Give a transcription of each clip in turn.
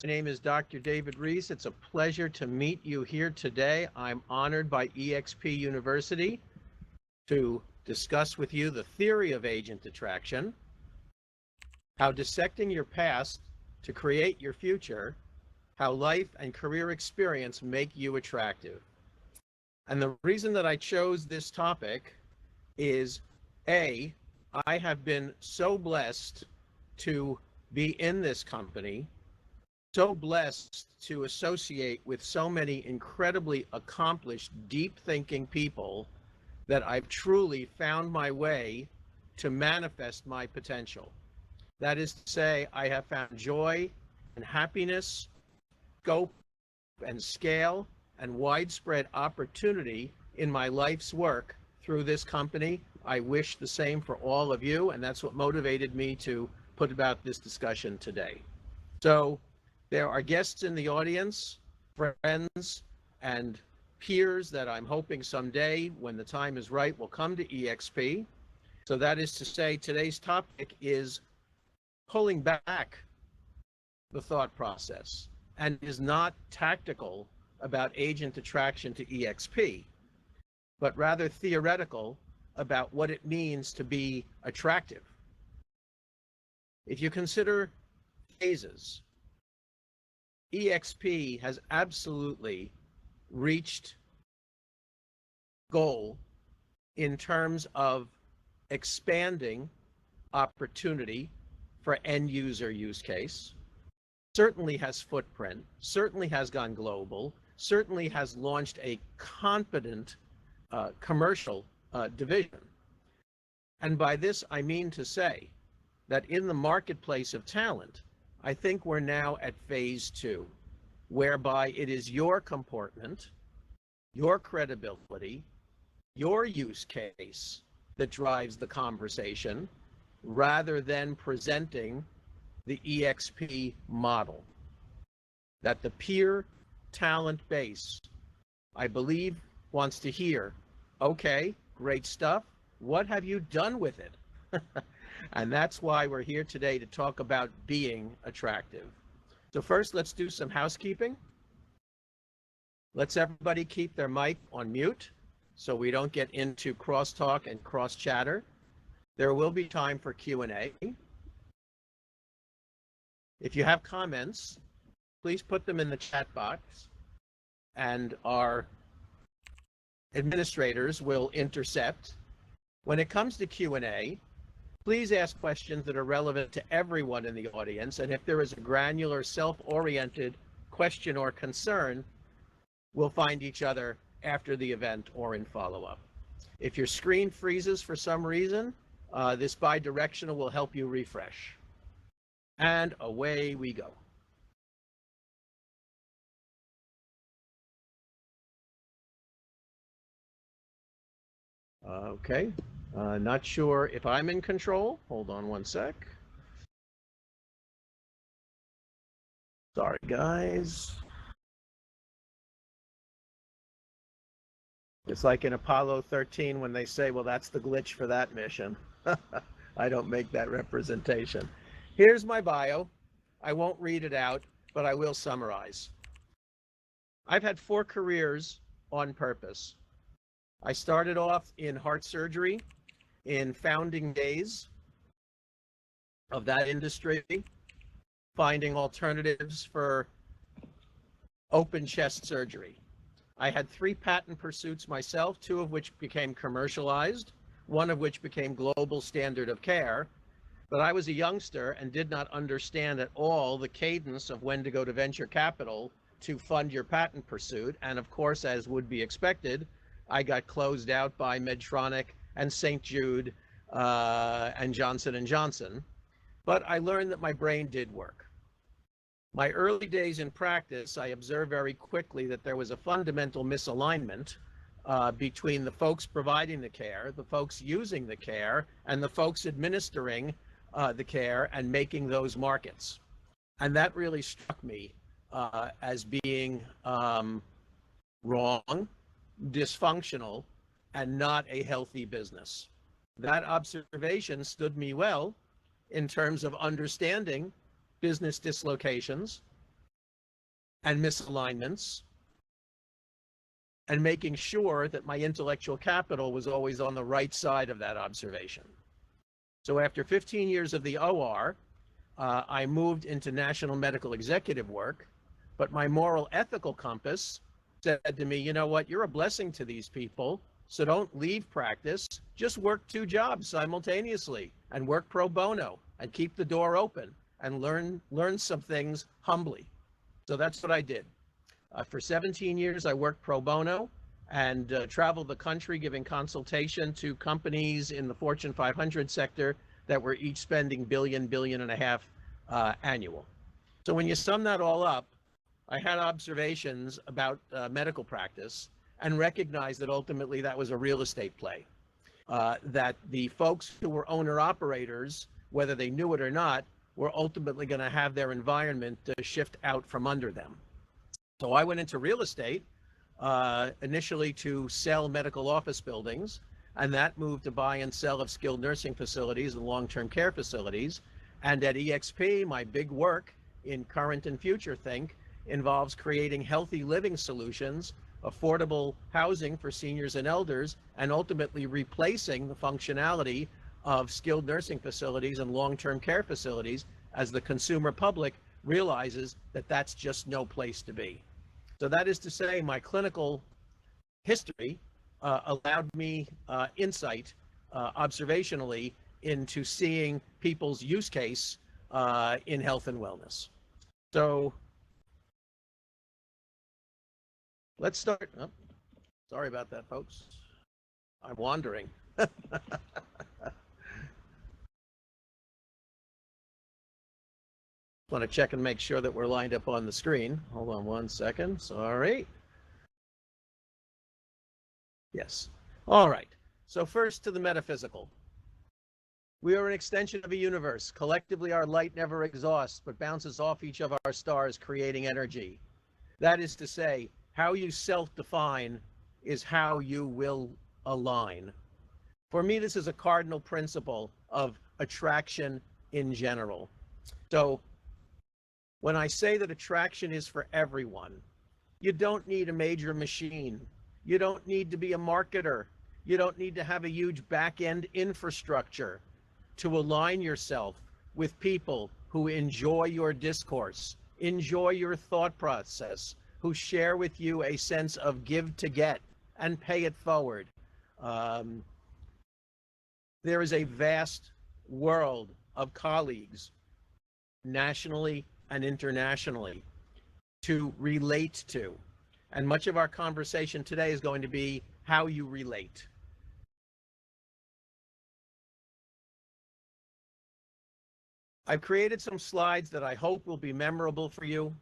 My name is Dr. David Reis. It's a pleasure to meet you here today. I'm honored by eXp University to discuss with you the theory of agent attraction, how dissecting your past to create your future, how life and career experience make you attractive. And the reason that I chose this topic is A, I have been so blessed to be in this company, so blessed to associate with so many incredibly accomplished, deep thinking people that I've truly found my way to manifest my potential. That is to say, I have found joy and happiness, scope and scale, and widespread opportunity in my life's work through this company. I wish the same for all of you, and that's what motivated me to put about this discussion today. So there are guests in the audience, friends and peers that I'm hoping someday, when the time is right, will come to eXp. So that is to say, today's topic is pulling back the thought process and is not tactical about agent attraction to eXp, but rather theoretical about what it means to be attractive. If you consider phases, eXp has absolutely reached goal in terms of expanding opportunity for end user use case, certainly has footprint, certainly has gone global, certainly has launched a competent commercial division. And by this, I mean to say that in the marketplace of talent, I think we're now at phase 2, whereby it is your comportment, your credibility, your use case that drives the conversation rather than presenting the eXp model. That the peer talent base, I believe, wants to hear, okay, great stuff. What have you done with it? And that's why we're here today to talk about being attractive. So first, let's do some housekeeping. Let's everybody keep their mic on mute so we don't get into crosstalk and cross chatter. There will be time for Q&A. If you have comments, please put them in the chat box and our administrators will intercept. When it comes to Q&A, please ask questions that are relevant to everyone in the audience, and if there is a granular, self-oriented question or concern, we'll find each other after the event or in follow-up. If your screen freezes for some reason, this bi-directional will help you refresh. And away we go. Okay, not sure if I'm in control. Hold on one sec. Sorry, guys. It's like in Apollo 13 when they say, well, that's the glitch for that mission. I don't make that representation. Here's my bio. I won't read it out, but I will summarize. I've had 4 careers on purpose. I started off in heart surgery in founding days of that industry, finding alternatives for open chest surgery. I had 3 patent pursuits myself, 2 of which became commercialized, 1 of which became global standard of care. But I was a youngster and did not understand at all the cadence of when to go to venture capital to fund your patent pursuit. And of course, as would be expected, I got closed out by Medtronic and St. Jude and Johnson & Johnson. But I learned that my brain did work. My early days in practice, I observed very quickly that there was a fundamental misalignment between the folks providing the care, the folks using the care, and the folks administering the care and making those markets. And that really struck me as being wrong, dysfunctional, and not a healthy business. That observation stood me well in terms of understanding business dislocations and misalignments, and making sure that my intellectual capital was always on the right side of that observation. So after 15 years of the OR, I moved into national medical executive work, but my moral ethical compass said to me, you know what, you're a blessing to these people, so don't leave practice, just work 2 jobs simultaneously and work pro bono and keep the door open and learn some things humbly. So that's what I did. For 17 years, I worked pro bono and traveled the country giving consultation to companies in the Fortune 500 sector that were each spending billion and a half annual. So when you sum that all up, I had observations about medical practice and recognized that ultimately that was a real estate play. That the folks who were owner-operators, whether they knew it or not, were ultimately going to have their environment shift out from under them. So I went into real estate initially to sell medical office buildings, and that moved to buy and sell of skilled nursing facilities and long-term care facilities. And at eXp, my big work in current and future think involves creating healthy living solutions, affordable housing for seniors and elders, and ultimately replacing the functionality of skilled nursing facilities and long-term care facilities as the consumer public realizes that that's just no place to be. So that is to say, my clinical history allowed me insight observationally into seeing people's use case in health and wellness. So let's start. Oh, sorry about that, folks. I'm wandering. Want to check and make sure that we're lined up on the screen. Hold on 1 second. Sorry. Yes. All right. So first to the metaphysical. We are an extension of a universe. Collectively, our light never exhausts, but bounces off each of our stars, creating energy. That is to say, how you self-define is how you will align. For me, this is a cardinal principle of attraction in general. So when I say that attraction is for everyone, you don't need a major machine. You don't need to be a marketer. You don't need to have a huge back-end infrastructure to align yourself with people who enjoy your discourse, enjoy your thought process, who share with you a sense of give to get and pay it forward. There is a vast world of colleagues, nationally and internationally, to relate to. And much of our conversation today is going to be how you relate. I've created some slides that I hope will be memorable for you.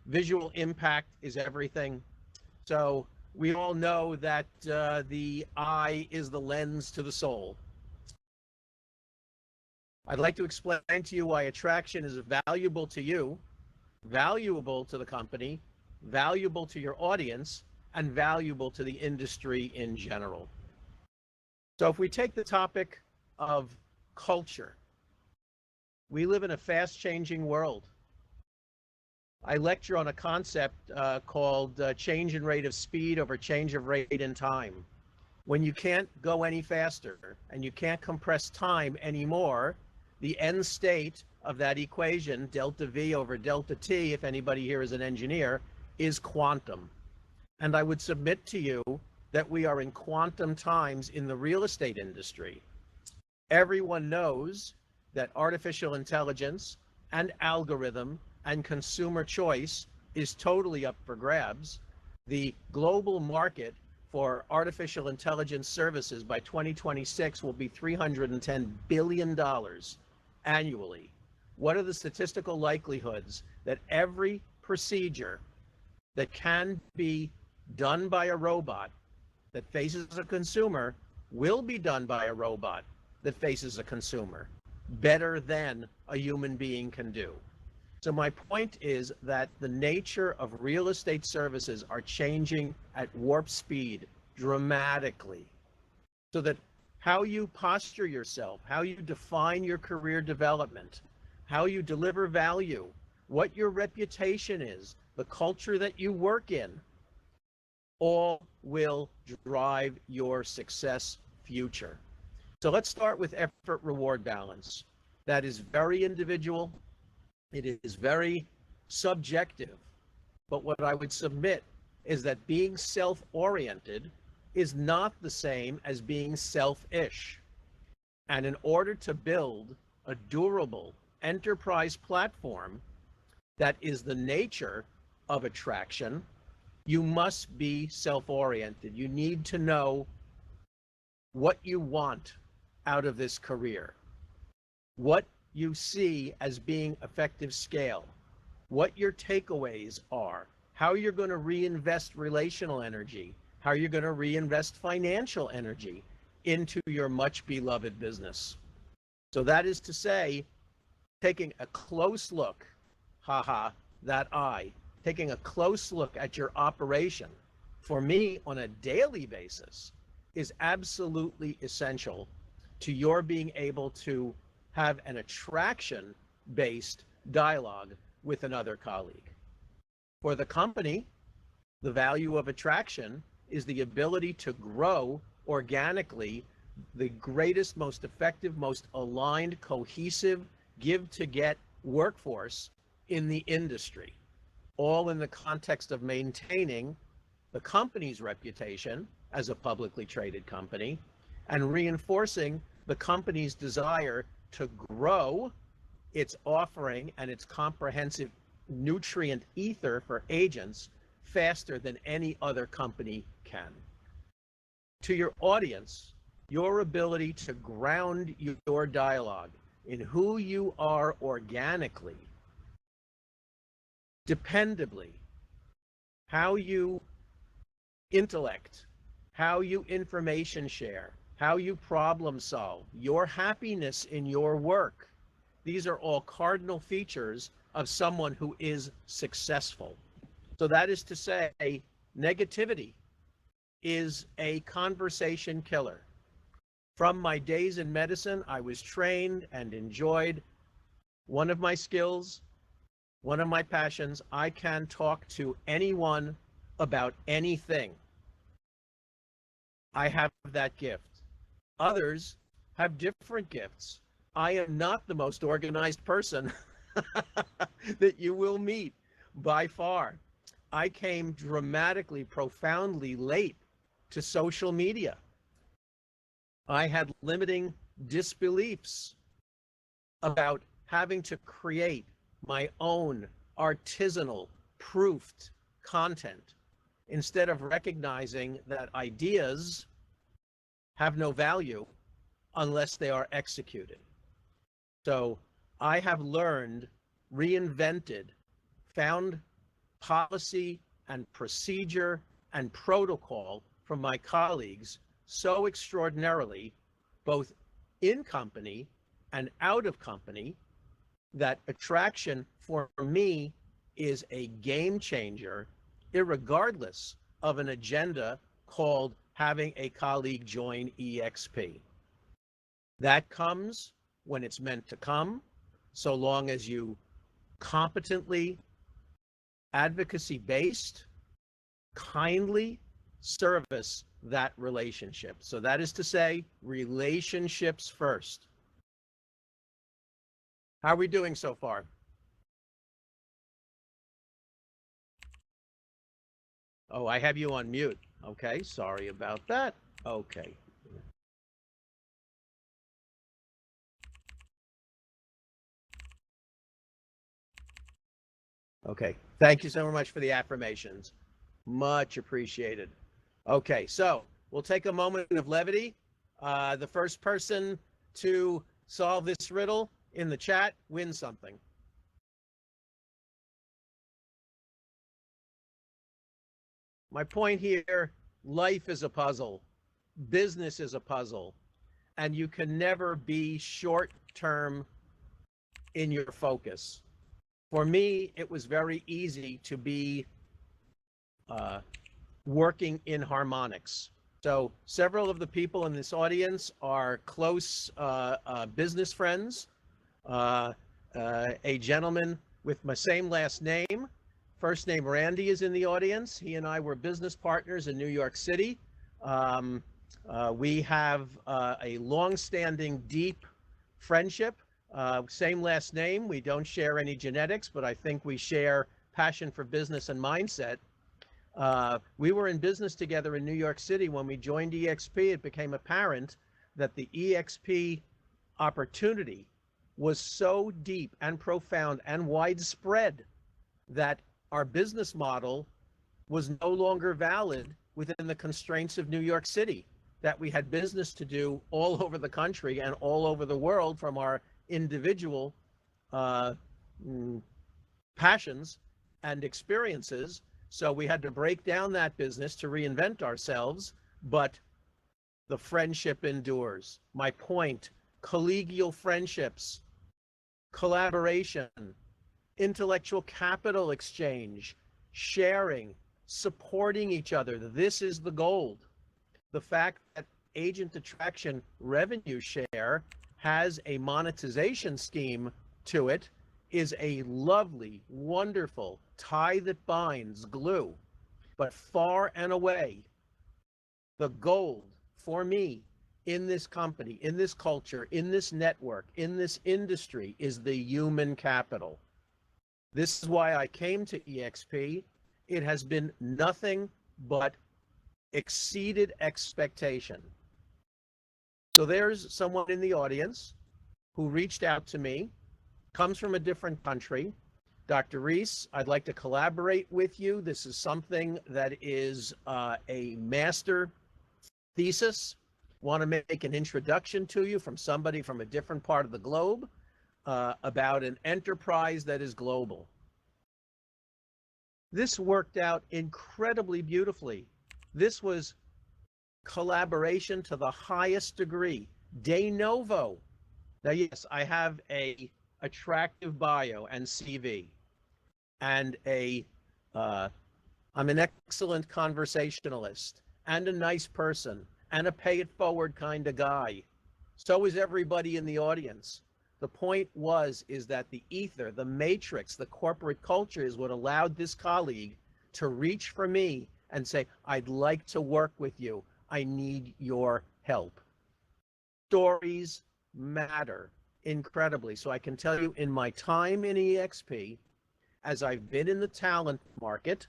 Visual impact is everything. So we all know that the eye is the lens to the soul. I'd like to explain to you why attraction is valuable to you, valuable to the company, valuable to your audience, and valuable to the industry in general. So if we take the topic of culture, we live in a fast-changing world. I lecture on a concept called change in rate of speed over change of rate in time. When you can't go any faster and you can't compress time anymore, the end state of that equation, delta V over delta T, if anybody here is an engineer, is quantum. And I would submit to you that we are in quantum times in the real estate industry. Everyone knows that artificial intelligence and algorithm and consumer choice is totally up for grabs. The global market for artificial intelligence services by 2026 will be $310 billion annually. What are the statistical likelihoods that every procedure that can be done by a robot that faces a consumer will be done by a robot that faces a consumer better than a human being can do? So my point is that the nature of real estate services are changing at warp speed dramatically, so that how you posture yourself, how you define your career development, how you deliver value what your reputation is, the culture that you work in, all will drive your success future. So let's start with effort reward balance. That is very individual. It is very subjective. But what I would submit is that being self-oriented is not the same as being selfish. And in order to build a durable enterprise platform that is the nature of attraction, you must be self-oriented. You need to know what you want out of this career, what you see as being effective scale, what your takeaways are, how you're going to reinvest relational energy, how you're going to reinvest financial energy into your much beloved business. So that is to say, taking a close look, taking a close look at your operation, for me on a daily basis, is absolutely essential to your being able to have an attraction-based dialogue with another colleague. For the company, the value of attraction is the ability to grow organically the greatest, most effective, most aligned, cohesive, give-to-get workforce in the industry, all in the context of maintaining the company's reputation as a publicly traded company and reinforcing the company's desire to grow its offering and its comprehensive nutrient ether for agents faster than any other company can. To your audience, your ability to ground your dialogue in who you are organically, dependably, how you intellect, how you information share, how you problem solve, your happiness in your work. These are all cardinal features of someone who is successful. So that is to say, negativity is a conversation killer. From my days in medicine, I was trained and enjoyed one of my skills, one of my passions. I can talk to anyone about anything. I have that gift. Others have different gifts. I am not the most organized person that you will meet by far. I came dramatically, profoundly late to social media. I had limiting disbeliefs about having to create my own artisanal, proofed content instead of recognizing that ideas have no value unless they are executed. So I have learned, reinvented, found policy and procedure and protocol from my colleagues so extraordinarily, both in company and out of company, that attraction for me is a game changer, irregardless of an agenda called having a colleague join eXp. That comes when it's meant to come, so long as you competently, advocacy-based, kindly service that relationship. So that is to say, relationships first. How are we doing so far? Oh, I have you on mute. Okay, sorry about that. Okay. Okay, thank you so much for the affirmations. Much appreciated. Okay, so we'll take a moment of levity. The first person to solve this riddle in the chat wins something. My point here, life is a puzzle, business is a puzzle, and you can never be short-term in your focus. For me, it was very easy to be working in harmonics. So several of the people in this audience are close business friends. A gentleman with my same last name. First name Randy is in the audience. He and I were business partners in New York City. We have a long-standing, deep friendship. Same last name. We don't share any genetics, but I think we share passion for business and mindset. We were in business together in New York City. When we joined eXp, it became apparent that the eXp opportunity was so deep and profound and widespread that our business model was no longer valid within the constraints of New York City, that we had business to do all over the country and all over the world from our individual passions and experiences. So we had to break down that business to reinvent ourselves, but the friendship endures. My point, collegial friendships, collaboration, intellectual capital exchange, sharing, supporting each other. This is the gold. The fact that agent attraction revenue share has a monetization scheme to it is a lovely, wonderful tie that binds, glue. But far and away, the gold for me in this company, in this culture, in this network, in this industry is the human capital. This is why I came to eXp. It has been nothing but exceeded expectation. So there's someone in the audience who reached out to me, comes from a different country. Dr. Reis, I'd like to collaborate with you. This is something that is a master thesis. Want to make an introduction to you from somebody from a different part of the globe about an enterprise that is global. This worked out incredibly beautifully. This was collaboration to the highest degree, de novo. Now, yes, I have a attractive bio and CV, and I'm an excellent conversationalist and a nice person and a pay it forward kind of guy. So is everybody in the audience. The point is that the ether, the matrix, the corporate culture is what allowed this colleague to reach for me and say, I'd like to work with you. I need your help. Stories matter incredibly. So I can tell you, in my time in eXp, as I've been in the talent market,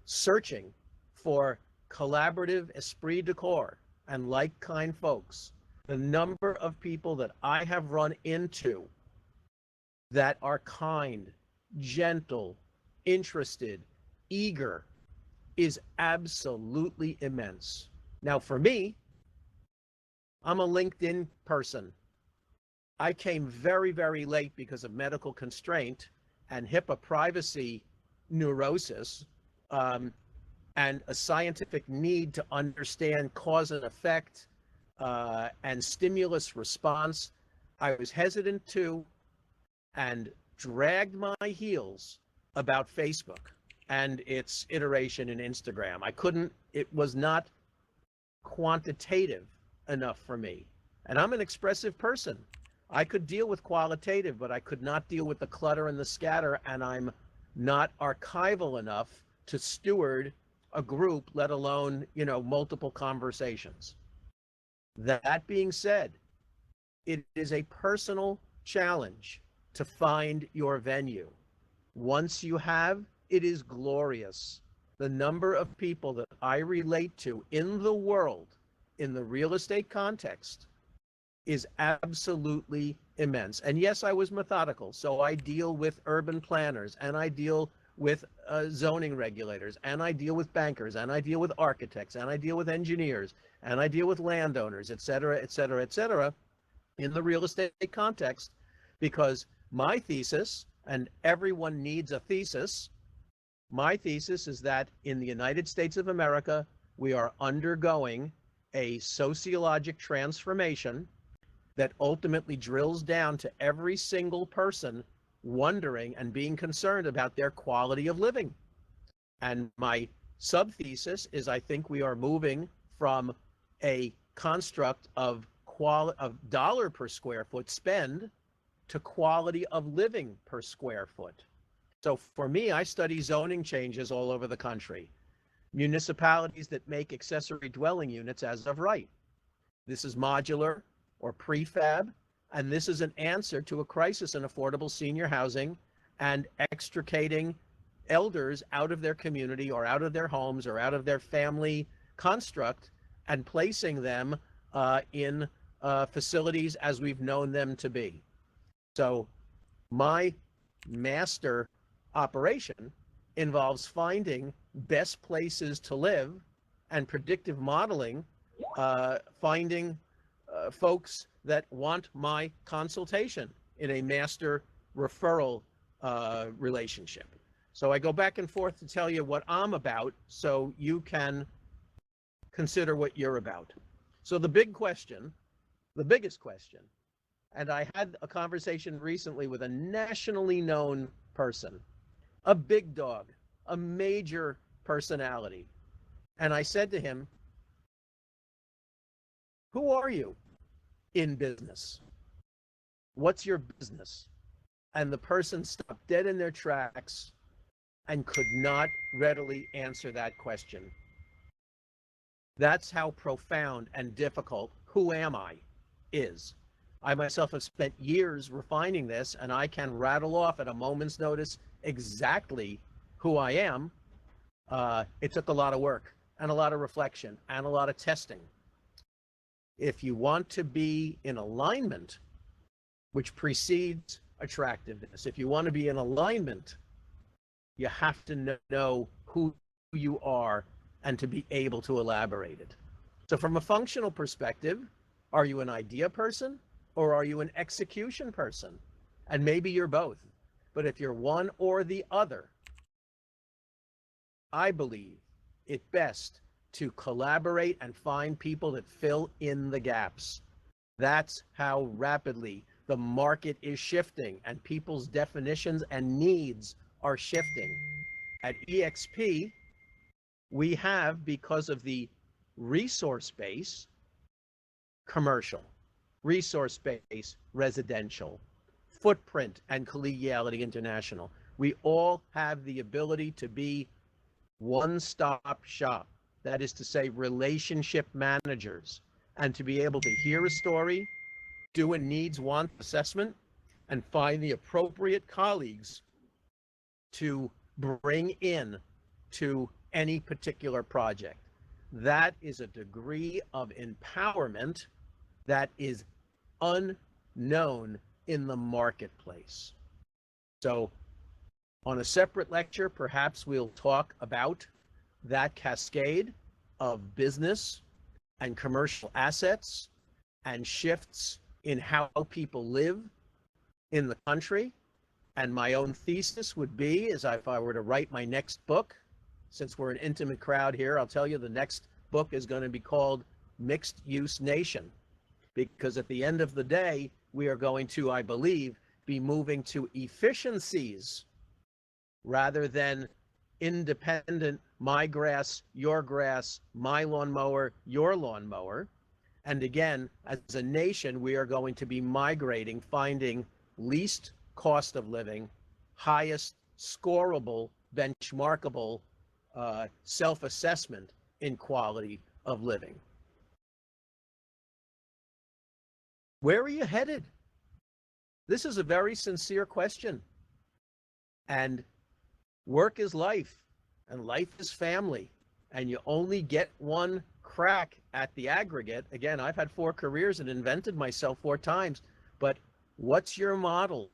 searching for collaborative esprit de corps and like-kind folks, the number of people that I have run into that are kind, gentle, interested, eager is absolutely immense. Now, for me, I'm a LinkedIn person. I came very, very late because of medical constraint and HIPAA privacy neurosis, and a scientific need to understand cause and effect and stimulus response. I was hesitant to and dragged my heels about Facebook and its iteration in Instagram. It was not quantitative enough for me. And I'm an expressive person. I could deal with qualitative, but I could not deal with the clutter and the scatter, and I'm not archival enough to steward a group, let alone, multiple conversations. That being said, it is a personal challenge to find your venue. Once you have, it is glorious. The number of people that I relate to in the world, in the real estate context, is absolutely immense. And yes, I was methodical. So I deal with urban planners, and I deal with zoning regulators, and I deal with bankers, and I deal with architects, and I deal with engineers, and I deal with landowners, et cetera, et cetera, et cetera, in the real estate context, because my thesis, and everyone needs a thesis, my thesis is that in the United States of America, we are undergoing a sociologic transformation that ultimately drills down to every single person wondering and being concerned about their quality of living. And my sub-thesis is, I think we are moving from a construct of dollar per square foot spend to quality of living per square foot. So for me, I study zoning changes all over the country. Municipalities that make accessory dwelling units as of right. This is modular or prefab, and this is an answer to a crisis in affordable senior housing and extricating elders out of their community or out of their homes or out of their family construct and placing them in facilities as we've known them to be. So my master operation involves finding best places to live and predictive modeling, finding folks that want my consultation in a master referral relationship. So I go back and forth to tell you what I'm about so you can consider what you're about. So the big question, the biggest question, and I had a conversation recently with a nationally known person, a big dog, a major personality. And I said to him, who are you in business? What's your business? And the person stopped dead in their tracks and could not readily answer that question. That's how profound and difficult "who am I" is. I myself have spent years refining this, and I can rattle off at a moment's notice exactly who I am. It took a lot of work and a lot of reflection and a lot of testing. If you want to be in alignment, which precedes attractiveness, if you want to be in alignment, you have to know who you are and to be able to elaborate it. So from a functional perspective, are you an idea person or are you an execution person? And maybe you're both. But if you're one or the other, I believe it best to collaborate and find people that fill in the gaps. That's how rapidly the market is shifting and people's definitions and needs are shifting. At eXp, we have, because of the resource base, commercial, resource base, residential, footprint, and collegiality international. We all have the ability to be one-stop shop. That is to say, relationship managers, and to be able to hear a story, do a needs-want assessment, and find the appropriate colleagues to bring in to any particular project. That is a degree of empowerment that is unknown in the marketplace. So on a separate lecture, perhaps we'll talk about that cascade of business and commercial assets and shifts in how people live in the country. And my own thesis would be, is if I were to write my next book, since we're an intimate crowd here, I'll tell you the next book is going to be called Mixed Use Nation, because at the end of the day, we are going to, I believe, be moving to efficiencies rather than independent, my grass, my lawnmower, your lawnmower. And again, as a nation, we are going to be migrating, finding least cost of living, highest scorable, benchmarkable self-assessment in quality of living. Where are you headed? This is a very sincere question. And work is life, and life is family, and you only get one crack at the aggregate. Again, I've had 4 careers and invented myself 4 times, but what's your model?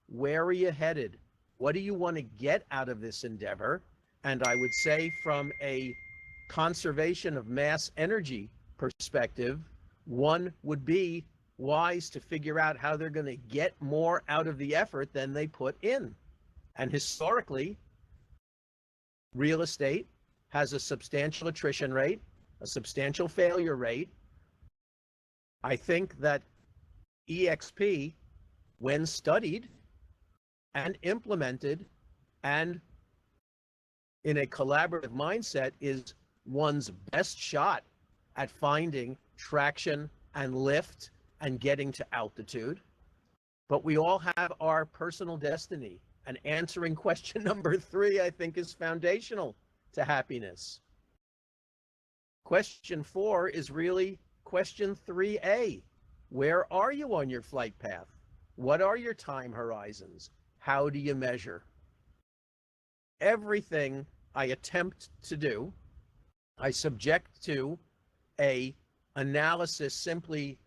Where are you headed? What do you want to get out of this endeavor? And I would say from a conservation of mass energy perspective, one would be wise to figure out how they're going to get more out of the effort than they put in. And historically, real estate has a substantial attrition rate, a substantial failure rate. I think that eXp, when studied and implemented and in a collaborative mindset, is one's best shot at finding traction and lift and getting to altitude. but we all have our personal destiny. And answering question number 3, I think, is foundational to happiness. Question 4 is really question 3A. Where are you on your flight path? What are your time horizons? How do you measure? Everything I attempt to do, I subject to a analysis simply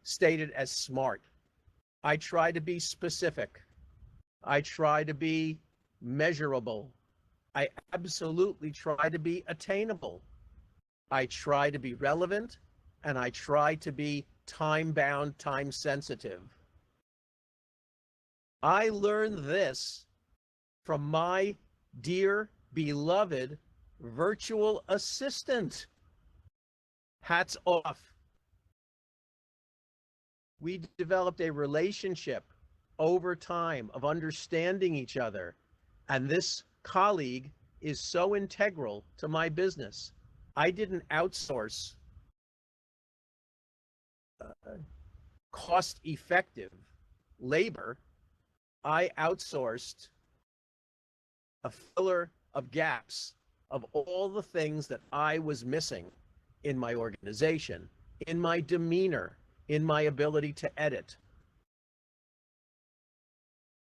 stated as SMART. I try to be specific. I try to be measurable. I absolutely try to be attainable. I try to be relevant, and I try to be time-bound, time-sensitive. I learned this from my dear, beloved virtual assistant. Hats off. We developed a relationship over time of understanding each other, and this colleague is so integral to my business. I didn't outsource cost-effective labor. I outsourced a filler of gaps of all the things that I was missing in my organization, in my demeanor, in my ability to edit.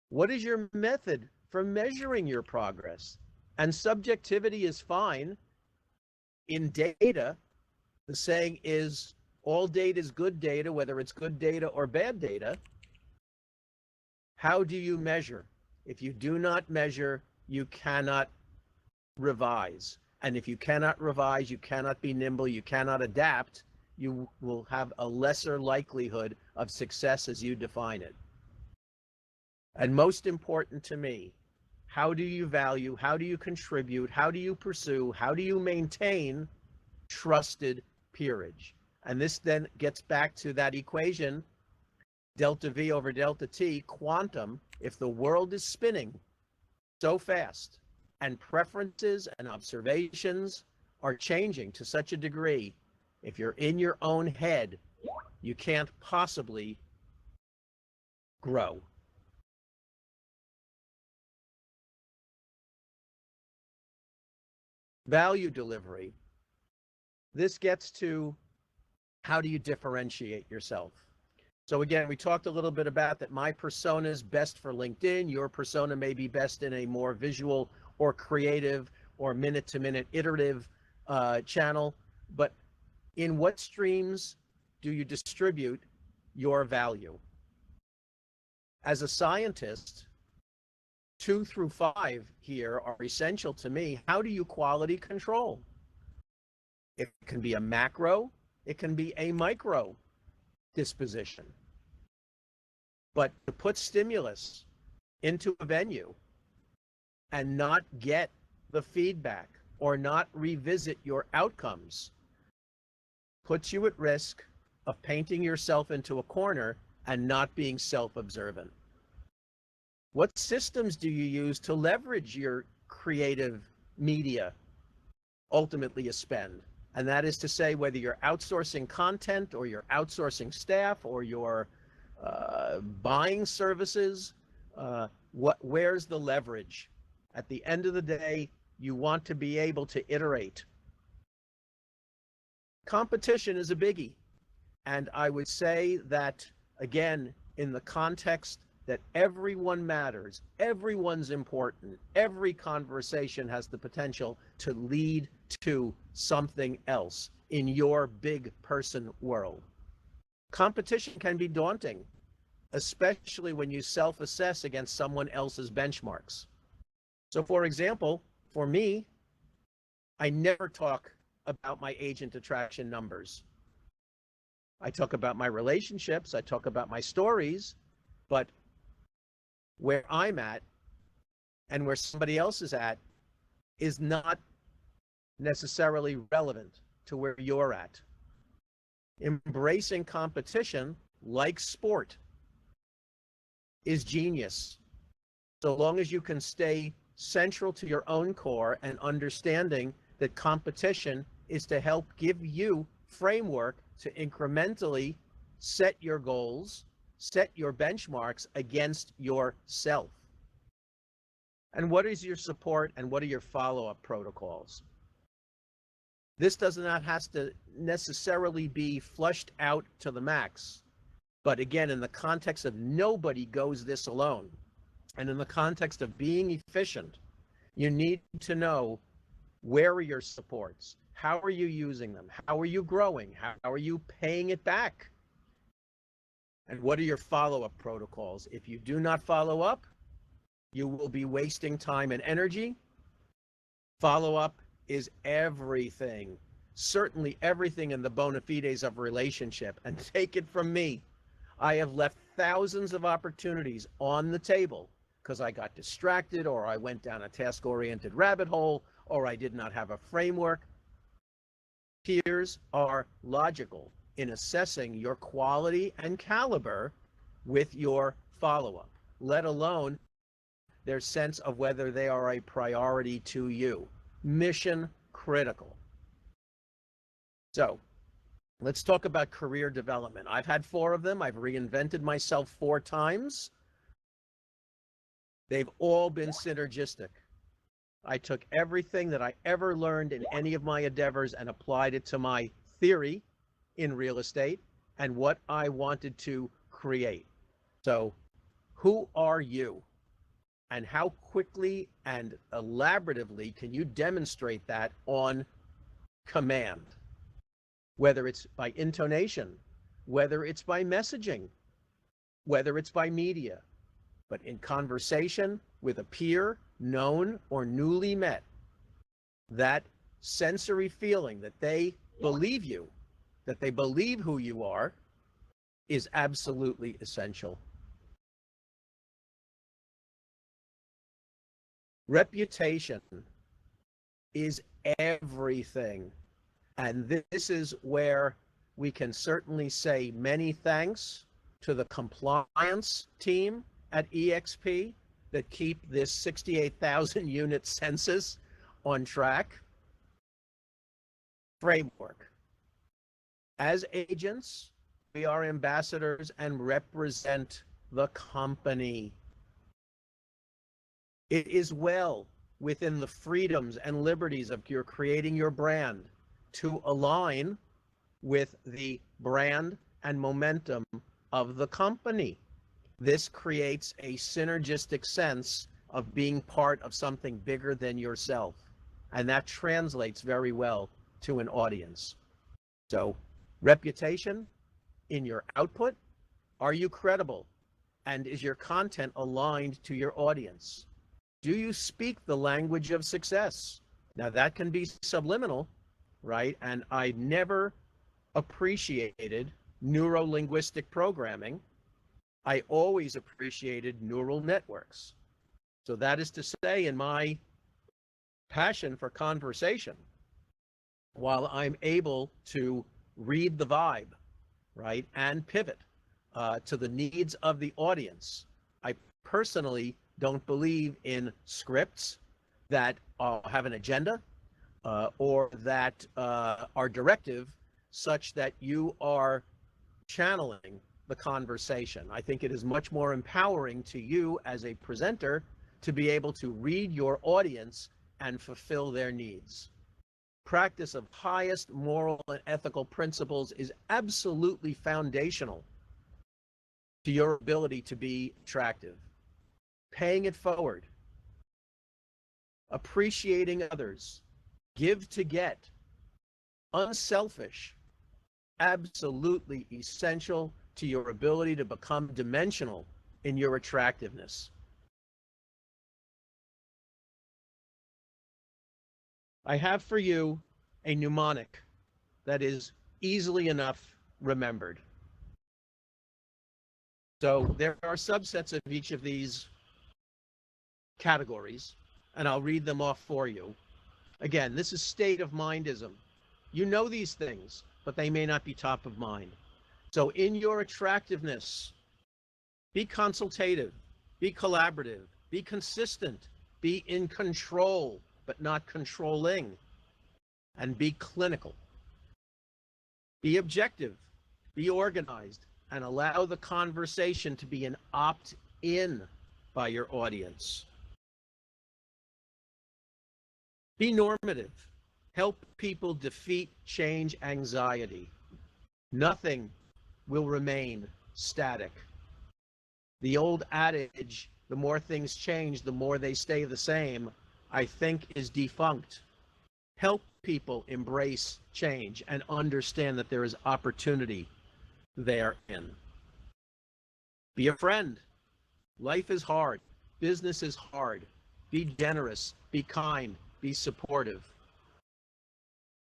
What is your method for measuring your progress? And subjectivity is fine. In data, the saying is all data is good data, whether it's good data or bad data. How do you measure? If you do not measure, you cannot revise. And if you cannot revise, you cannot be nimble, you cannot adapt, you will have a lesser likelihood of success as you define it. And most important to me, how do you value, how do you contribute, how do you pursue, how do you maintain trusted peerage? And this then gets back to that equation, delta V over delta T, quantum. If the world is spinning so fast and preferences and observations are changing to such a degree, if you're in your own head, you can't possibly grow. Value delivery. This gets to how do you differentiate yourself? So again, we talked a little bit about that my persona is best for LinkedIn. Your persona may be best in a more visual or creative or minute-to-minute iterative channel. But in what streams do you distribute your value? As a scientist, 2 through 5 here are essential to me. How do you quality control? It can be a macro, it can be a micro disposition. But to put stimulus into a venue and not get the feedback or not revisit your outcomes puts you at risk of painting yourself into a corner and not being self-observant. What systems do you use to leverage your creative media, ultimately a spend? And that is to say, whether you're outsourcing content or you're outsourcing staff or you're buying services, where's the leverage? At the end of the day, you want to be able to iterate. Competition is a biggie. And I would say that, again, in the context that everyone matters, everyone's important, every conversation has the potential to lead to something else in your big person world. Competition can be daunting, especially when you self-assess against someone else's benchmarks. So for example, for me, I never talk about my agent attraction numbers. I talk about my relationships, I talk about my stories, but where I'm at and where somebody else is at is not necessarily relevant to where you're at. Embracing competition, like sport, is genius. So long as you can stay central to your own core and understanding that competition is to help give you framework to incrementally set your goals, set your benchmarks against yourself. And what is your support and what are your follow-up protocols? This does not have to necessarily be flushed out to the max. But again, in the context of nobody goes this alone, and in the context of being efficient, you need to know, where are your supports? How are you using them? How are you growing? How are you paying it back? And what are your follow-up protocols? If you do not follow up, you will be wasting time and energy. Follow-up is everything, certainly everything in the bona fides of relationship. And take it from me, I have left thousands of opportunities on the table because I got distracted, or I went down a task-oriented rabbit hole, or I did not have a framework. Peers are logical in assessing your quality and caliber with your follow-up, let alone their sense of whether they are a priority to you. Mission critical. So let's talk about career development. I've had 4 of them. I've reinvented myself 4 times. They've all been synergistic. I took everything that I ever learned in any of my endeavors and applied it to my theory in real estate and what I wanted to create. So who are you? And how quickly and elaboratively can you demonstrate that on command? Whether it's by intonation, whether it's by messaging, whether it's by media, but in conversation with a peer, known or newly met, that sensory feeling that they believe you, that they believe who you are, is absolutely essential. Reputation is everything. And this is where we can certainly say many thanks to the compliance team at eXp that keep this 68,000 unit census on track. Framework. As agents, we are ambassadors and represent the company. It is well within the freedoms and liberties of your creating your brand to align with the brand and momentum of the company. This creates a synergistic sense of being part of something bigger than yourself. And that translates very well to an audience. So, reputation in your output. Are you credible? And is your content aligned to your audience? Do you speak the language of success? Now that can be subliminal, right? And I never appreciated neuro-linguistic programming. I always appreciated neural networks. So that is to say, in my passion for conversation, while I'm able to read the vibe, right, and pivot to the needs of the audience, I personally don't believe in scripts that have an agenda or that are directive such that you are channeling the conversation. I think it is much more empowering to you as a presenter to be able to read your audience and fulfill their needs. Practice of highest moral and ethical principles is absolutely foundational to your ability to be attractive. Paying it forward, appreciating others, give to get, unselfish, absolutely essential to your ability to become dimensional in your attractiveness. I have for you a mnemonic that is easily enough remembered. So there are subsets of each of these categories, and I'll read them off for you. Again, this is state of mindism. You know these things, but they may not be top of mind. So in your attractiveness, be consultative, be collaborative, be consistent, be in control, but not controlling, and be clinical. Be objective, be organized, and allow the conversation to be an opt-in by your audience. Be normative. Help people defeat change anxiety. Nothing will remain static. The old adage, the more things change, the more they stay the same, I think is defunct. Help people embrace change and understand that there is opportunity therein. Be a friend. Life is hard. Business is hard. Be generous. Be kind. Be supportive.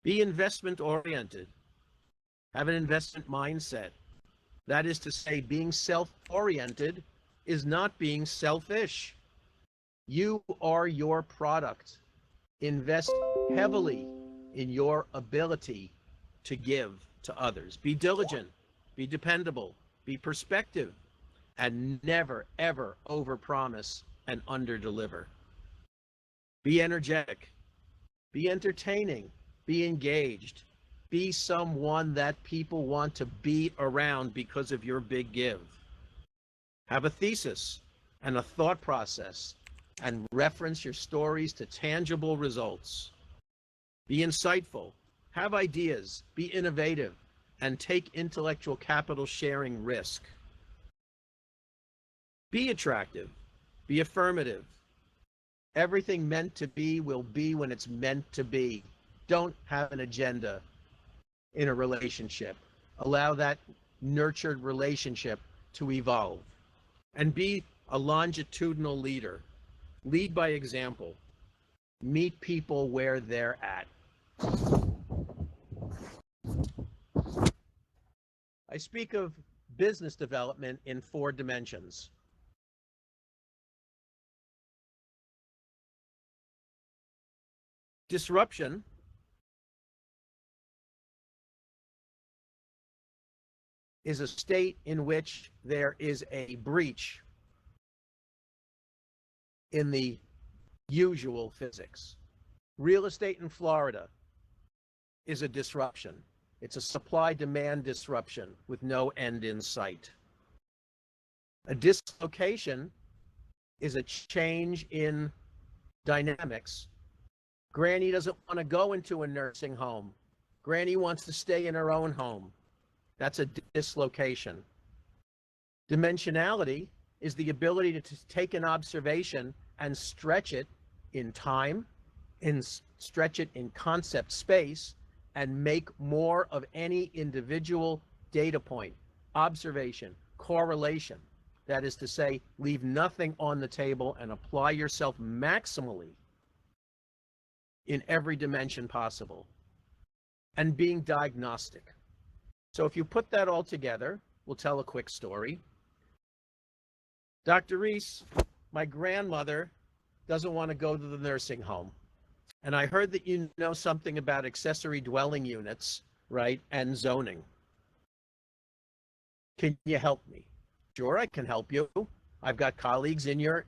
Be investment oriented. Have an investment mindset. That is to say, being self-oriented is not being selfish. You are your product. Invest heavily in your ability to give to others. Be diligent, be dependable, be perspective, and never, ever overpromise and underdeliver. Be energetic, be entertaining, be engaged, be someone that people want to be around because of your big give. Have a thesis and a thought process and reference your stories to tangible results. Be insightful, have ideas, be innovative, and take intellectual capital sharing risk. Be attractive, be affirmative. Everything meant to be will be when it's meant to be. Don't have an agenda in a relationship. Allow that nurtured relationship to evolve. And be a longitudinal leader. Lead by example. Meet people where they're at. I speak of business development in 4 dimensions. Disruption is a state in which there is a breach in the usual physics. Real estate in Florida is a disruption. It's a supply-demand disruption with no end in sight. A dislocation is a change in dynamics. Granny doesn't want to go into a nursing home. Granny wants to stay in her own home. That's a dislocation. Dimensionality is the ability to take an observation and stretch it in time, stretch it in concept space, and make more of any individual data point, observation, correlation. That is to say, leave nothing on the table and apply yourself maximally in every dimension possible. And being diagnostic. So if you put that all together, we'll tell a quick story. Dr. Reis, my grandmother doesn't want to go to the nursing home. And I heard that you know something about accessory dwelling units, right, and zoning. Can you help me? Sure, I can help you. I've got colleagues in your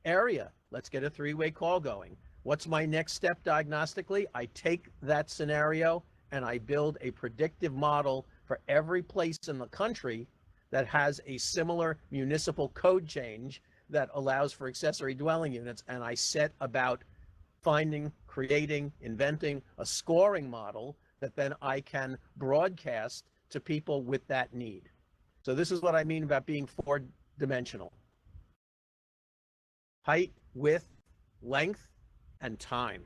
area. Let's get a 3-way call going. What's my next step diagnostically? I take that scenario and I build a predictive model for every place in the country that has a similar municipal code change that allows for accessory dwelling units, and I set about finding, creating, inventing a scoring model that then I can broadcast to people with that need. So this is what I mean about being 4-dimensional. Height, width, length, and time.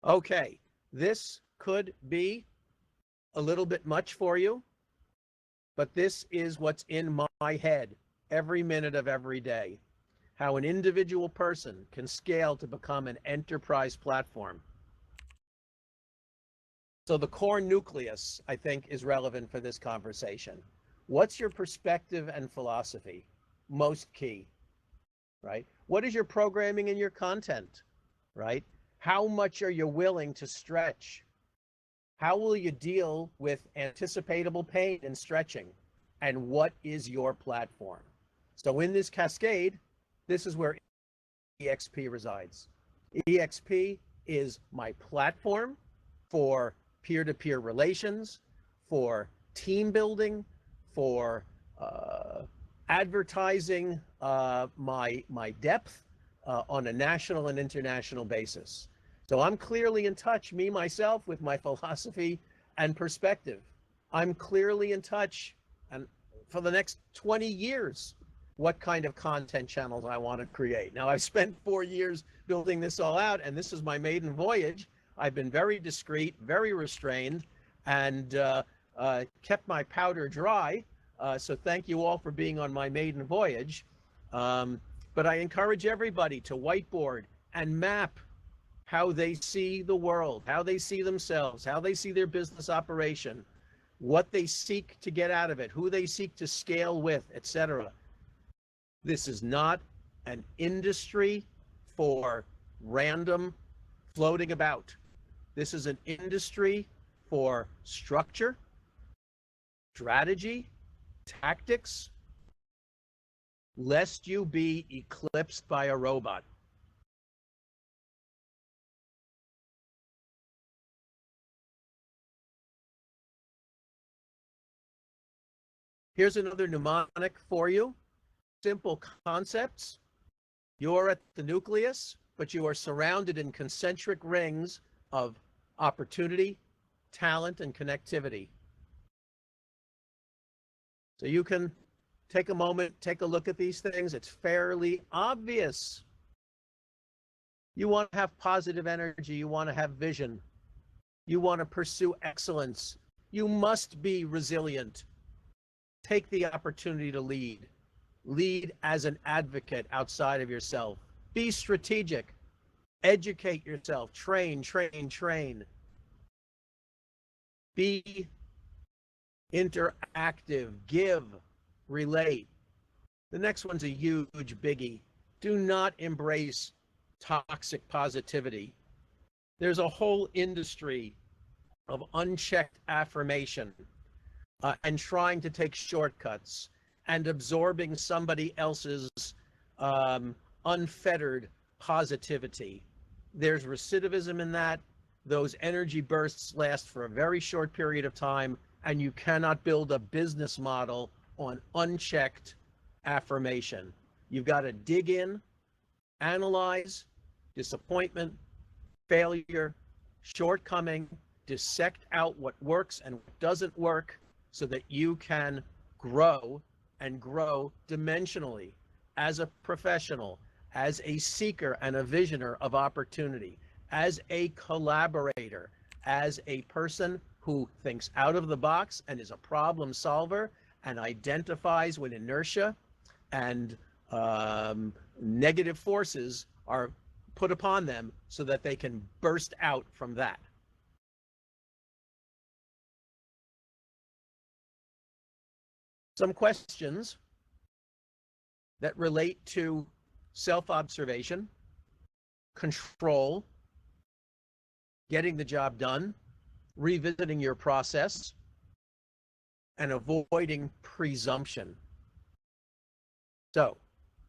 Okay, this could be a little bit much for you, but this is what's in my head every minute of every day. How an individual person can scale to become an enterprise platform. So the core nucleus, I think, is relevant for this conversation. What's your perspective and philosophy? Most key, right? What is your programming and your content, right? How much are you willing to stretch? How will you deal with anticipatable pain and stretching? And what is your platform? So in this cascade, this is where eXp resides. eXp is my platform, for peer-to-peer relations, for team building, for advertising my depth on a national and international basis. So I'm clearly in touch, me, myself, with my philosophy and perspective. I'm clearly in touch, and for the next 20 years, what kind of content channels I want to create. Now, I've spent 4 years building this all out, and this is my maiden voyage. I've been very discreet, very restrained, and kept my powder dry. So thank you all for being on my maiden voyage. But I encourage everybody to whiteboard and map how they see the world, how they see themselves, how they see their business operation, what they seek to get out of it, who they seek to scale with, etc. This is not an industry for random floating about. This is an industry for structure, strategy, tactics, lest you be eclipsed by a robot. Here's another mnemonic for you. Simple concepts. You're at the nucleus, but you are surrounded in concentric rings of opportunity, talent, and connectivity. So you can take a moment, take a look at these things. It's fairly obvious. You want to have positive energy. You want to have vision. You want to pursue excellence. You must be resilient. Take the opportunity to lead. Lead as an advocate outside of yourself. Be strategic. Educate yourself. Train, train, train. Be interactive. Give. Relate. The next one's a huge biggie. Do not embrace toxic positivity. There's a whole industry of unchecked affirmation and trying to take shortcuts and absorbing somebody else's unfettered positivity. There's recidivism in that. Those energy bursts last for a very short period of time, and you cannot build a business model on unchecked affirmation. You've got to dig in, analyze disappointment, failure, shortcoming, dissect out what works and what doesn't work so that you can grow and grow dimensionally as a professional, as a seeker and a visioner of opportunity, as a collaborator, as a person who thinks out of the box and is a problem solver and identifies when inertia and negative forces are put upon them so that they can burst out from that. Some questions that relate to self-observation, control, getting the job done, revisiting your process, and avoiding presumption. So,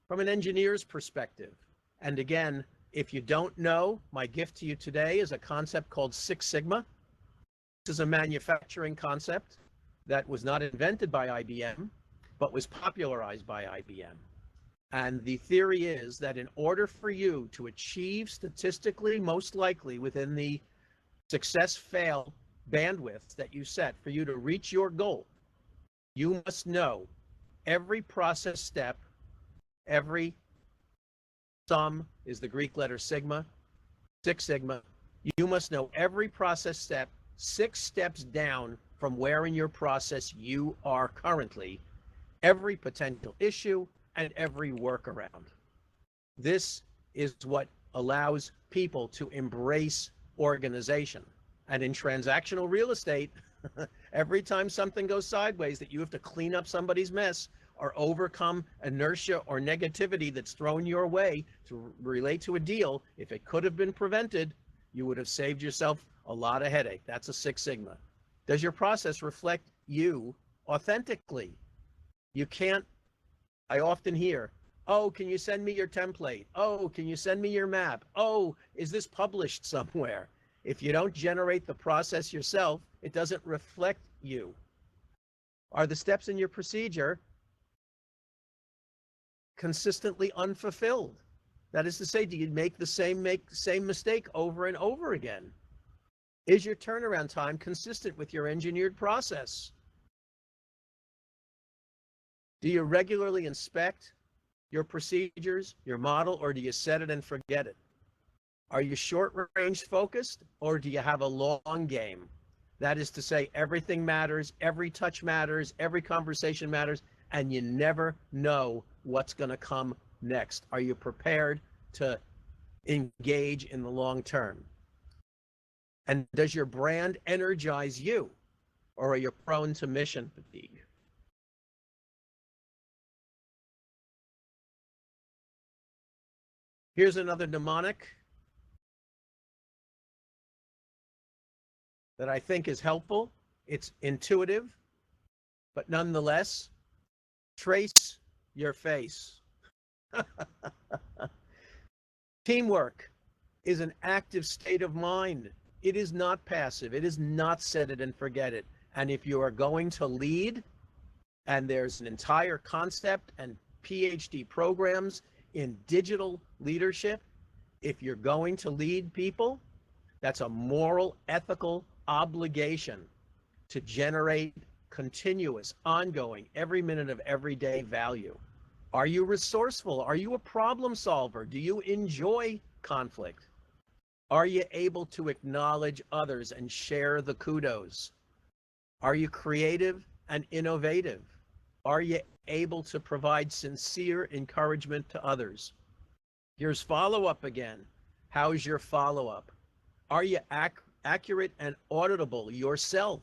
from an engineer's perspective, and again, if you don't know, my gift to you today is a concept called Six Sigma. This is a manufacturing concept that was not invented by IBM, but was popularized by IBM. And the theory is that in order for you to achieve statistically most likely within the success-fail bandwidth that you set for you to reach your goal, you must know every process step, every sum is the Greek letter sigma, Six Sigma. You must know every process step 6 steps down from where in your process you are currently, every potential issue and every workaround. This is what allows people to embrace organization. And in transactional real estate, every time something goes sideways that you have to clean up somebody's mess or overcome inertia or negativity that's thrown your way to relate to a deal, if it could have been prevented, you would have saved yourself a lot of headache. That's a Six Sigma. Does your process reflect you authentically? You can't, I often hear, oh, can you send me your template? Oh, can you send me your map? Oh, is this published somewhere? If you don't generate the process yourself, it doesn't reflect you. Are the steps in your procedure consistently unfulfilled? That is to say, do you make the same mistake over and over again? Is your turnaround time consistent with your engineered process? Do you regularly inspect your procedures, your model, or do you set it and forget it? Are you short-range focused, or do you have a long game? That is to say, everything matters, every touch matters, every conversation matters, and you never know what's going to come next. Are you prepared to engage in the long term? And does your brand energize you, or are you prone to mission fatigue? Here's another mnemonic that I think is helpful. It's intuitive, but nonetheless, trace your face. Teamwork is an active state of mind. It is not passive. It is not set it and forget it. And if you are going to lead, and there's an entire concept and PhD programs in digital leadership, if you're going to lead people, that's a moral, ethical obligation to generate continuous, ongoing, every minute of everyday value. Are you resourceful? Are you a problem solver? Do you enjoy conflict? Are you able to acknowledge others and share the kudos? Are you creative and innovative? Are you able to provide sincere encouragement to others? Here's follow-up again. How's your follow-up? Are you accurate and auditable yourself?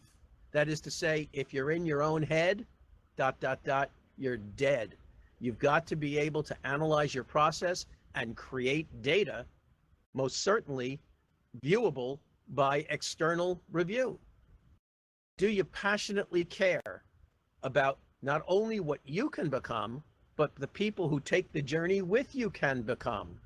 That is to say, if you're in your own head, ... you're dead. You've got to be able to analyze your process and create data, most certainly viewable by external review. Do you passionately care about not only what you can become, but the people who take the journey with you can become?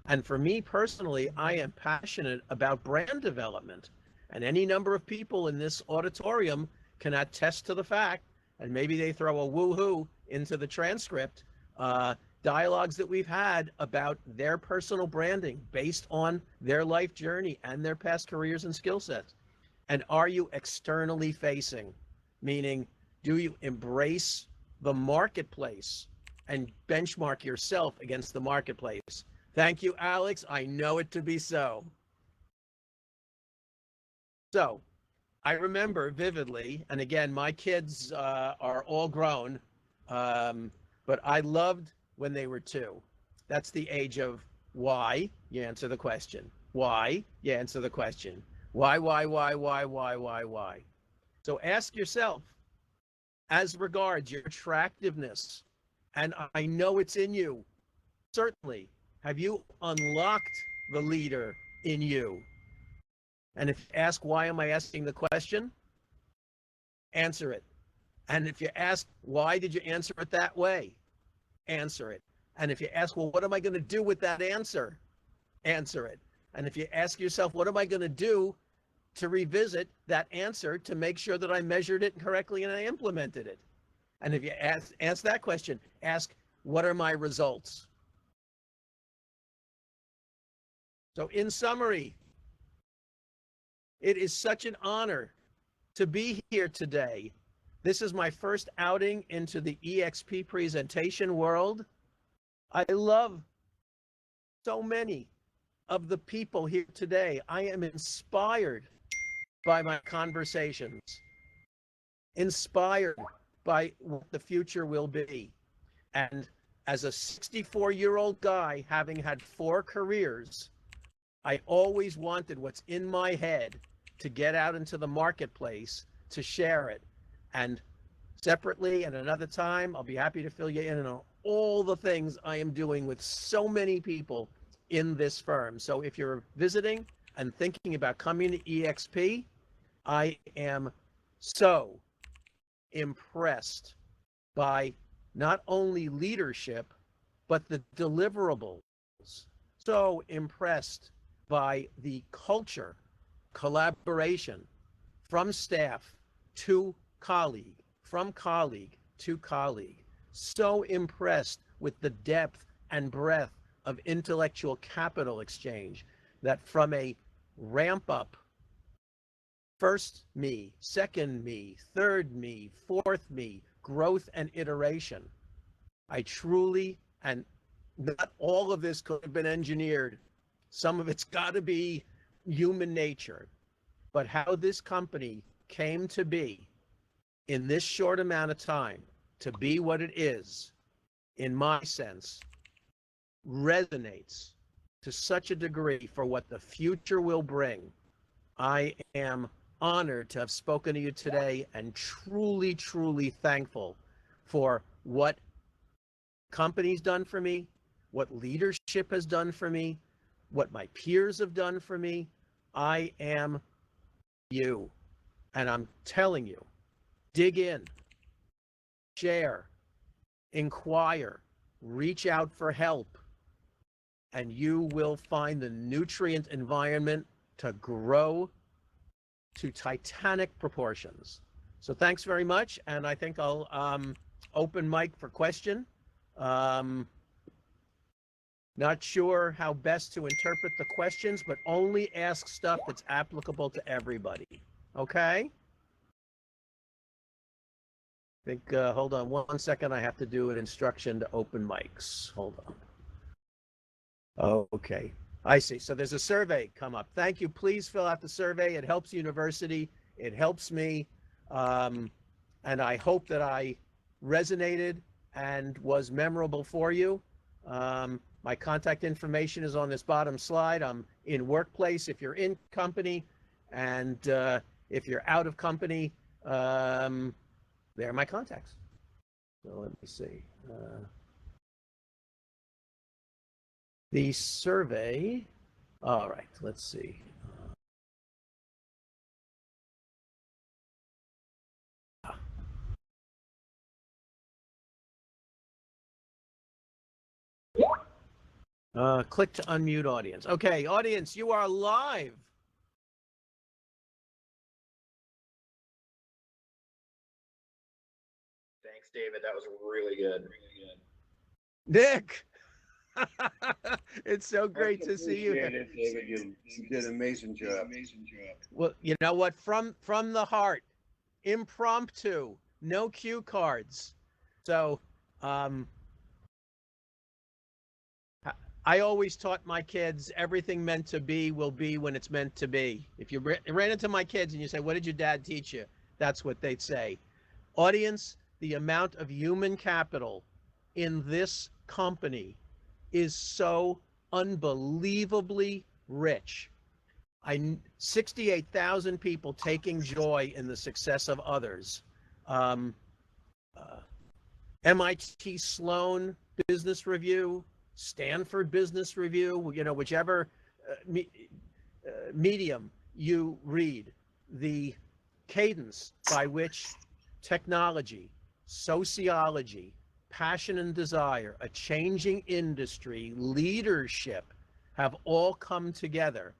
And for me personally, I am passionate about brand development. And any number of people in this auditorium can attest to the fact, and maybe they throw a woohoo into the transcript, dialogues that we've had about their personal branding based on their life journey and their past careers and skill sets. And are you externally facing? Meaning, do you embrace the marketplace and benchmark yourself against the marketplace? Thank you, Alex. I know it to be so. So I remember vividly, and again, my kids are all grown, but I loved when they were 2. That's the age of why, you answer the question. Why, you answer the question. Why? So ask yourself, as regards your attractiveness, and I know it's in you, certainly, have you unlocked the leader in you? And if you ask, why am I asking the question? Answer it. And if you ask, why did you answer it that way? Answer it. And if you ask, well, what am I going to do with that answer? Answer it. And if you ask yourself, what am I going to do to revisit that answer to make sure that I measured it correctly and I implemented it? And if you ask that question, ask, what are my results? So in summary, it is such an honor to be here today. This is my first outing into the eXp presentation world. I love so many of the people here today. I am inspired by my conversations, inspired by what the future will be. And as a 64-year-old guy, having had 4 careers, I always wanted what's in my head to get out into the marketplace, to share it. And separately, at another time, I'll be happy to fill you in on all the things I am doing with so many people in this firm. So if you're visiting and thinking about coming to eXp, I am so impressed by not only leadership, but the deliverables. So impressed by the culture collaboration from staff to colleague, from colleague to colleague. So impressed with the depth and breadth of intellectual capital exchange that from a ramp up, first me, second me, third me, fourth me, growth and iteration, I truly, and not all of this could have been engineered. Some of it's got to be human nature. But how this company came to be in this short amount of time, to be what it is, in my sense, resonates to such a degree for what the future will bring. I am honored to have spoken to you today and truly, truly thankful for what company's done for me, what leadership has done for me, what my peers have done for me. I am you. And I'm telling you, dig in, share, inquire, reach out for help, and you will find the nutrient environment to grow to titanic proportions. So thanks very much. And I think I'll open mic for question. Not sure how best to interpret the questions, but only ask stuff that's applicable to everybody. Okay? I think, hold on 1 second. I have to do an instruction to open mics. Hold on. Okay. I see. So there's a survey come up. Thank you. Please fill out the survey. It helps university. It helps me. And I hope that I resonated and was memorable for you. My contact information is on this bottom slide. I'm in workplace if you're in company, and if you're out of company, there are my contacts. So let me see. The survey. All right, let's see. Click to unmute audience. Okay, audience, you are live. Thanks, David. That was really good. Nick, it's so great to see you. It, David. You did an amazing job. Well, you know what? From the heart, impromptu, no cue cards. So, I always taught my kids everything meant to be will be when it's meant to be. If you ran into my kids and you say, "What did your dad teach you?" That's what they'd say. Audience, the amount of human capital in this company is so unbelievably rich. 68,000 people taking joy in the success of others. MIT Sloan Business Review, Stanford Business Review, you know, whichever medium you read, the cadence by which technology, sociology, passion and desire, a changing industry, leadership have all come together.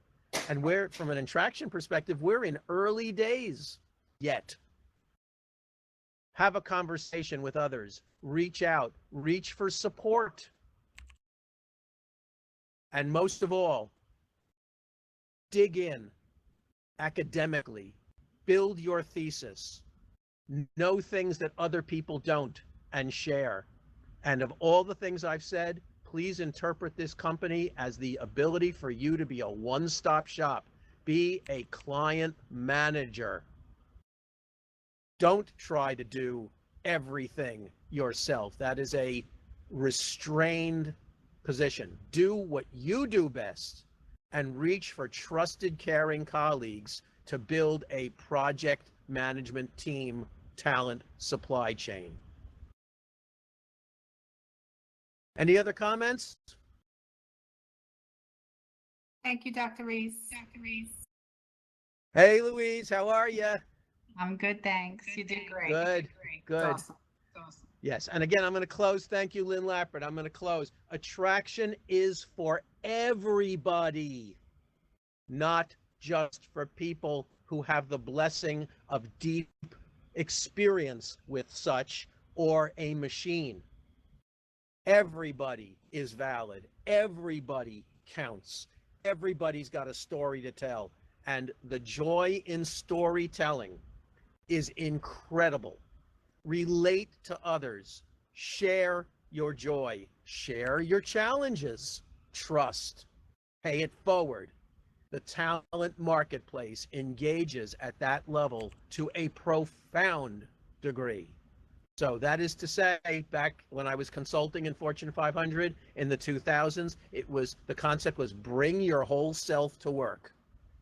And we're, from an attraction perspective, we're in early days yet. Have a conversation with others, reach out, reach for support. And most of all, dig in academically, build your thesis, know things that other people don't, and share. And of all the things I've said, please interpret this company as the ability for you to be a one-stop shop. Be a client manager. Don't try to do everything yourself. That is a restrained position. Do what you do best and reach for trusted, caring colleagues to build a project management team, talent, supply chain. Any other comments? Thank you, Dr. Reis. Hey, Louise, how are you? I'm good, thanks. You did great. Good. Awesome. Yes, and again, I'm going to close. Thank you, Lynn Lappert. I'm going to close. Attraction is for everybody, not just for people who have the blessing of deep experience with such or a machine. Everybody is valid. Everybody counts. Everybody's got a story to tell. And the joy in storytelling is incredible. Relate to others. Share your joy. Share your challenges. Trust. Pay it forward. The talent marketplace engages at that level to a profound degree. So that is to say, back when I was consulting in Fortune 500 in the 2000s, the concept was bring your whole self to work,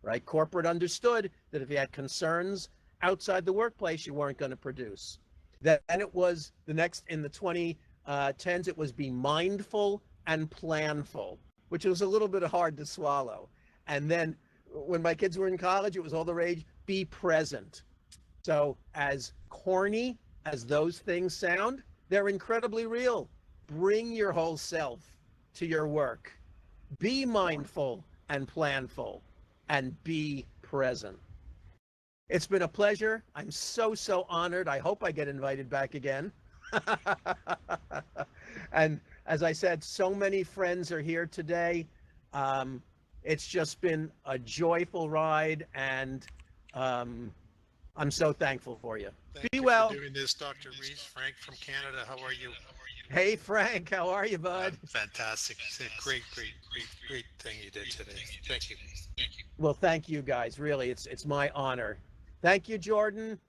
right? Corporate understood that if you had concerns outside the workplace, you weren't going to produce. Then it was in the 2010s, it was be mindful and planful, which was a little bit hard to swallow. And then when my kids were in college, it was all the rage, be present. So as corny as those things sound, they're incredibly real. Bring your whole self to your work. Be mindful and planful, and be present. It's been a pleasure. I'm so honored. I hope I get invited back again. And as I said, so many friends are here today. It's just been a joyful ride, and I'm so thankful for you. Thank Be you well. for doing this, Dr. Reis. Frank from Canada, how are you? Hey, Frank, how are you, bud? Fantastic. It's a great thing you did today. Thank you. Well, thank you guys. Really, it's my honor. Thank you, Jordan.